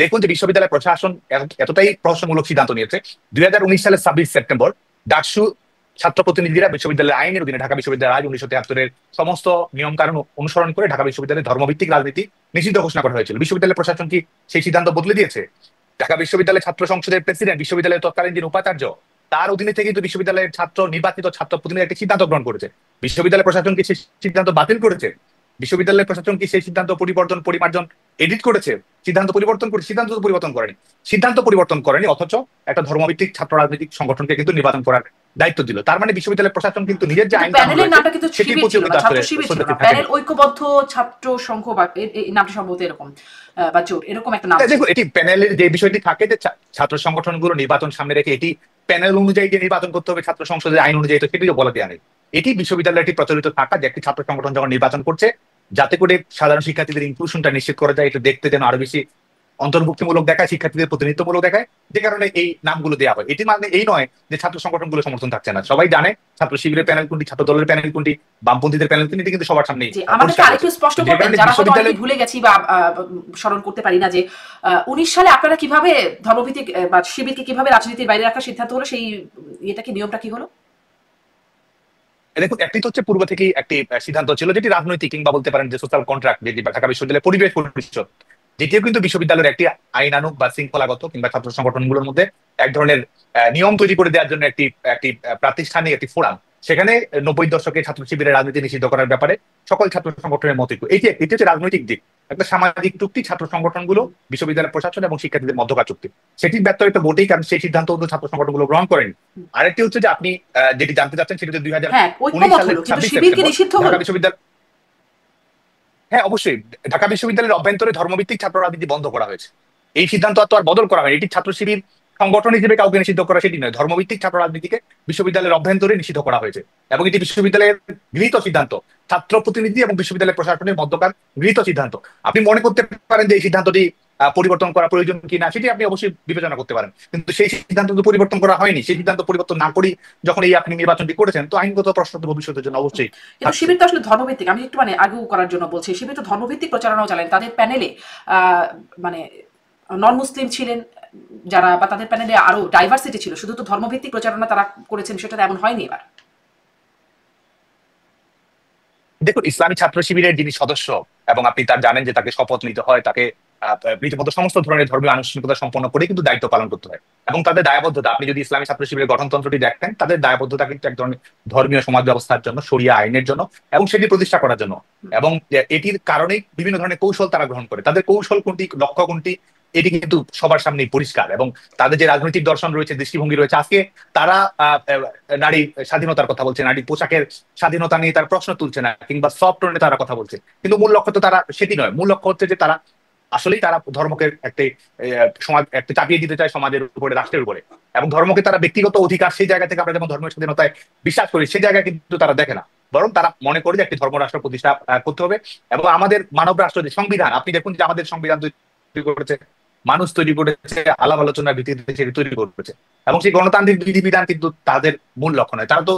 দেখুন যে বিশ্ববিদ্যালয় প্রশাসন এতটাই প্রহসনমূলক সিদ্ধান্ত নিয়েছে। 2019 সালের 26 সেপ্টেম্বর ডাকসু ছাত্র প্রতিনিধিরা বিশ্ববিদ্যালয়ের আইনের অধীনে ঢাকা বিশ্ববিদ্যালয় আইন 1973-এর সমস্ত নিয়ম কানুন অনুসরণ করে ঢাকা বিশ্ববিদ্যালয়ের ধর্মভিত্তিক রাজনীতি নিষিদ্ধ ঘোষণা করা হয়েছিল। বিশ্ববিদ্যালয় প্রশাসন কি সেই সিদ্ধান্ত বদলে দিয়েছে? ঢাকা বিশ্ববিদ্যালয় ছাত্র সংসদের প্রেসিডেন্ট, বিশ্ববিদ্যালয়ের তৎকালীন যিনি উপাচার্য, তার অধীনে থেকে কিন্তু বিশ্ববিদ্যালয়ের নির্বাচিত ছাত্র প্রতিনিধি একটি সিদ্ধান্ত গ্রহণ করেছে। বিশ্ববিদ্যালয় প্রশাসন কি সেই সিদ্ধান্ত বাতিল করেছে? বিশ্ববিদ্যালয় প্রশাসন কি সেই সিদ্ধান্ত পরিমার্জন এডিট করেছে? সিদ্ধান্ত পরিবর্তন করে সিদ্ধান্ত তো পরিবর্তন করেনি। অথচ একটা ধর্মভিত্তিক ছাত্র রাজনৈতিক সংগঠনকে কিন্তু নির্বাচন করার দায়িত্ব দিল। তার মানে বিশ্ববিদ্যালয় প্রশাসন কিন্তু নিজের যে আইন প্যানেলের নামটা কিন্তু শিবির ছিল না, ছাত্র শিবির ছিল না, প্যানেল ঐক্যবদ্ধ ছাত্র সংঘ বা এই নামটি সম্ভবত এরকম বা জোট এরকম একটা নাম। দেখো, এটি প্যানেলের যে বিষয়টি থাকে যে ছাত্র সংগঠনগুলো নির্বাচন সামনে রেখে এটি প্যানেল অনুযায়ী যে নির্বাচন করতে হবে ছাত্র সংসদের আইন অনুযায়ী, তো সেটিও বলা দেওয়া নেই। এটি বিশ্ববিদ্যালয়টি প্রচলিত থাকা যে একটি ছাত্র সংগঠন যখন নির্বাচন করছে, যাতে করে সাধারণ শিক্ষার্থীদের ইনক্লুশনটা নিশ্চিত করা যায়, এটা দেখতে যেন আরো বেশি অন্তর্ভুক্তিমূলক দেখায়, শিক্ষার্থীদের প্রতিনিধিত্বমূলক দেখায়, যে কারণে এই নামগুলো দেওয়া হয়। এটি মানে এই নয় যে ছাত্র সংগঠনগুলো সমর্থন থাকছে না। সবাই জানে ছাত্র শিবিরের প্যানেল কোনটি, ছাত্র দলের প্যানেল কোনটি, বামপন্থীদের প্যানেল কোনটি, কিন্তু সবার সামনে। আমাদেরকে আরেকটু স্পষ্ট করবেন, যারা হয়তো অনেকে ভুলে গেছি বা স্মরণ করতে পারি না, যে 19 সালে আপনারা কিভাবে ধর্মভিত্তিক বা শিবিরকে কিভাবে রাজনীতির বাইরে রাখার সিদ্ধান্ত হলো, সেই এটা কি নিয়মটা কি হলো? দেখুন, একটি হচ্ছে পূর্ব থেকেই একটি সিদ্ধান্ত ছিল যেটি রাজনৈতিক কিংবা বলতে পারেন যে সোশ্যাল কন্ট্রাক্ট, যেটি ঢাকা বিশ্ববিদ্যালয়ের পরিবেশ পরিষদ, যেটিও কিন্তু বিশ্ববিদ্যালয়ের একটি আইনানুগ বা শৃঙ্খলাগত কিংবা ছাত্র সংগঠনগুলোর মধ্যে এক ধরনের নিয়ম তৈরি করে দেওয়ার জন্য একটি একটি প্রাতিষ্ঠানিক একটি ফোরাম। সেখানে 90 দশকে ছাত্র শিবিরের রাজনীতি নিষিদ্ধ করার ব্যাপারে সকল ছাত্র সংগঠনের মত এটি হচ্ছে রাজনৈতিক দিক, একটা সামাজিক চুক্তি ছাত্র সংগঠনগুলো বিশ্ববিদ্যালয় প্রশাসন এবং শিক্ষার্থীদের মধ্যকার চুক্তি। সেটির ব্যর্থ বটেই, কারণ সেই সিদ্ধান্ত কিন্তু ছাত্র সংগঠনগুলো গ্রহণ করেনি। আরেকটি হচ্ছে যে আপনি যেটি জানতে চাচ্ছেন সেটি হচ্ছে 2019 সালের 26 সেপ্টেম্বর ঢাকা বিশ্ববিদ্যালয়, হ্যাঁ অবশ্যই, ঢাকা বিশ্ববিদ্যালয়ের অভ্যন্তরে ধর্মভিত্তিক ছাত্র রাজনীতি বন্ধ করা হয়েছে। এই সিদ্ধান্ত আর বদল করা হয়নি। এটি ছাত্র শিবির সংগঠন হিসেবে কাউকে নিষিদ্ধ করা সেটি নয়, ধর্মভিত্তিক ছাত্র রাজনীতিকে বিশ্ববিদ্যালয়ের অভ্যন্তরে নিষিদ্ধ করা হয়েছে। এবং এটি বিশ্ববিদ্যালয়ের গৃহীত সিদ্ধান্ত, ছাত্র প্রতিনিধি এবং বিশ্ববিদ্যালয় প্রশাসনের মধ্যকার গৃহীত সিদ্ধান্ত। আপনি মনে করতে পারেন যে এই সিদ্ধান্তটি পরিবর্তন করা প্রয়োজন কিনা, সেটি আপনি অবশ্যই বিবেচনা করতে পারেন, কিন্তু সেই সিদ্ধান্ত তো পরিবর্তন করা হয়নি। সেই সিদ্ধান্ত পরিবর্তন না করেই যখন এই আপনি নির্বাচনটি করেছেন, তো আইনগত প্রশ্ন তো ভবিষ্যতের জন্য অবশ্যই। কিন্তু শিবির তো আসলে ধর্মভিত্তিক, আমি একটু আর্গু করার জন্য বলছি, শিবির তো ধর্মভিত্তিক প্রচারণাও চালান। তাদের প্যানেলে মানে নন মুসলিম ছিলেন যারা, বা তাদের প্যানেলে আরো ডাইভার্সিটি ছিল, শুধু তো ধর্মভিত্তিক প্রচারণা তারা করেছেন সেটা এমন হয়নি এবার। দেখুন, ইসলামী ছাত্র শিবিরের যিনি সদস্য, এবং আপনি তার জানেন যে তাকে শপথ নিতে হয়, তাকে রীতিমতো সমস্ত ধরনের ধর্মীয় আনুষ্ঠানিকতা সম্পন্ন করে কিন্তু দায়িত্ব পালন করতে হয়। এবং তাদের দায়বদ্ধতা, আপনি যদি ইসলামী ছাত্র শিবিরের গঠনতন্ত্রটি দেখেন, তাদের দায়বদ্ধতা কিন্তু এক ধরনের ধর্মীয় সমাজ ব্যবস্থার জন্য, শরিয়া আইনের জন্য এবং সেটি প্রতিষ্ঠা করার জন্য। এবং এটির কারণেই বিভিন্ন ধরনের কৌশল তারা গ্রহণ করে। তাদের কৌশল কোনটি, লক্ষ্য কোনটি, এটি কিন্তু সবার সামনেই পরিষ্কার। এবং তাদের যে রাজনৈতিক দর্শন রয়েছে, দৃষ্টিভঙ্গি রয়েছে, আজকে তারা নারী স্বাধীনতার কথা বলছে, নারী পোশাকের স্বাধীনতা নিয়ে তার প্রশ্ন তুলছে না, কিংবা সফট টোনে তারা কথা বলছে, কিন্তু মূল লক্ষ্য তো তারা সেটি নয়। মূল লক্ষ্য হচ্ছে যে তারা আসলেই তারা ধর্মকে সমাজ একটা চাপিয়ে দিতে চায় সমাজের উপরে, রাষ্ট্রের উপরে। এবং ধর্মকে তারা ব্যক্তিগত অধিকার, সেই জায়গা থেকে আমরা যেমন ধর্মের স্বাধীনতায় বিশ্বাস করি, সেই জায়গায় কিন্তু তারা দেখে না, বরং তারা মনে করে যে একটি ধর্ম রাষ্ট্র প্রতিষ্ঠা করতে হবে। এবং আমাদের মানব রাষ্ট্র যে সংবিধান, আপনি দেখুন যে আমাদের সংবিধান তৈরি করেছে মানুষ, তৈরি করেছে আলাপ আলোচনার ভিত্তিতে তৈরি করেছে, এবং সেই গণতান্ত্রিক বিধিবিধান কিন্তু তাদের মূল লক্ষ্য নয়। তারা তো